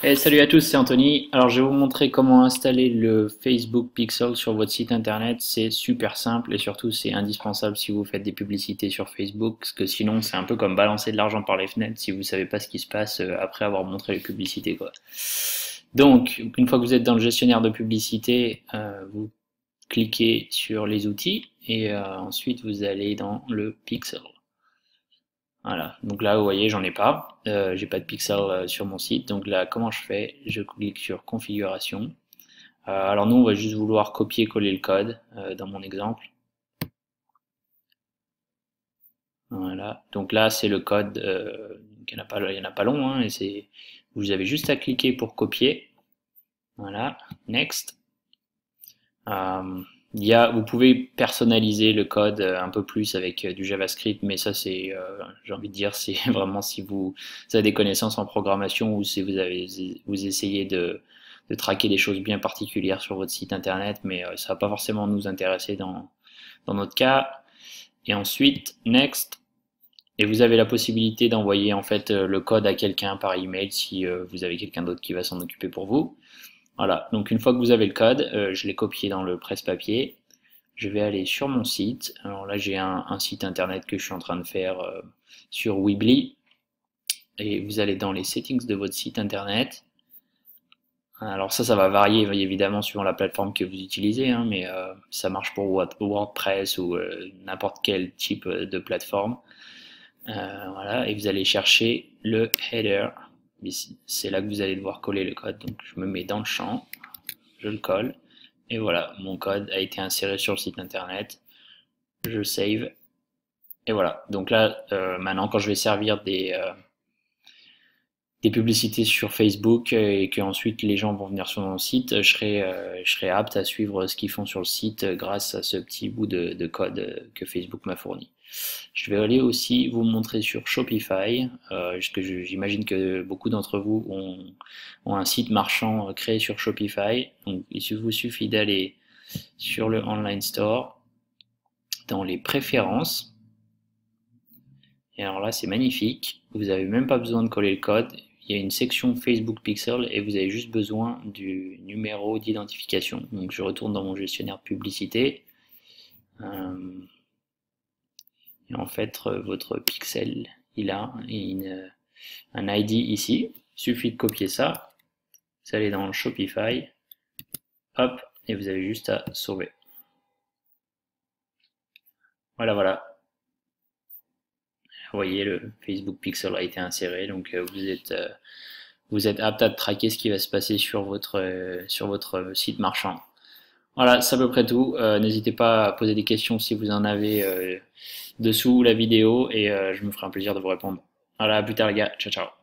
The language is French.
Salut à tous, c'est Anthony. Alors je vais vous montrer comment installer le Facebook Pixel sur votre site internet. C'est super simple et surtout c'est indispensable si vous faites des publicités sur Facebook, parce que sinon c'est un peu comme balancer de l'argent par les fenêtres si vous savez pas ce qui se passe après avoir montré les publicités, quoi. Donc une fois que vous êtes dans le gestionnaire de publicité, vous cliquez sur les outils et ensuite vous allez dans le Pixel. Voilà, donc là vous voyez j'en ai pas, j'ai pas de pixel sur mon site, donc là comment je fais? Je clique sur configuration. Alors nous on va juste vouloir copier-coller le code dans mon exemple. Voilà, donc là c'est le code, il y en a pas long, hein, et c'est, vous avez juste à cliquer pour copier. Voilà, next. Euh, vous pouvez personnaliser le code un peu plus avec du JavaScript, mais ça c'est, j'ai envie de dire, c'est vraiment si vous avez des connaissances en programmation ou si vous essayez de traquer des choses bien particulières sur votre site internet, mais ça va pas forcément nous intéresser dans notre cas. Et ensuite, next, et vous avez la possibilité d'envoyer en fait le code à quelqu'un par email si vous avez quelqu'un d'autre qui va s'en occuper pour vous. Voilà, donc une fois que vous avez le code, je l'ai copié dans le presse-papier. Je vais aller sur mon site. Alors là, j'ai un site internet que je suis en train de faire sur Weebly. Et vous allez dans les settings de votre site internet. Alors ça va varier évidemment suivant la plateforme que vous utilisez, hein, mais ça marche pour WordPress ou n'importe quel type de plateforme. Voilà, et vous allez chercher le header. C'est là que vous allez devoir coller le code. Donc je me mets dans le champ, je le colle, et voilà, mon code a été inséré sur le site internet. Je save, et voilà. Donc là, maintenant, quand je vais servir des publicités sur Facebook et que ensuite les gens vont venir sur mon site, je serai apte à suivre ce qu'ils font sur le site grâce à ce petit bout de code que Facebook m'a fourni. Je vais aller aussi vous montrer sur Shopify, parce que j'imagine que beaucoup d'entre vous ont un site marchand créé sur Shopify. Donc il vous suffit d'aller sur le Online Store, dans les préférences, et alors là c'est magnifique, vous n'avez même pas besoin de coller le code, il y a une section Facebook Pixel et vous avez juste besoin du numéro d'identification. Donc je retourne dans mon gestionnaire de publicité. Et en fait, votre pixel, il a un ID ici. Il suffit de copier ça. Vous allez dans Shopify. Hop. Et vous avez juste à sauver. Voilà, voilà. Vous voyez, le Facebook Pixel a été inséré. Donc vous êtes apte à traquer ce qui va se passer sur votre site marchand. Voilà, c'est à peu près tout. N'hésitez pas à poser des questions si vous en avez dessous la vidéo et je me ferai un plaisir de vous répondre. Voilà, à plus tard les gars. Ciao, ciao.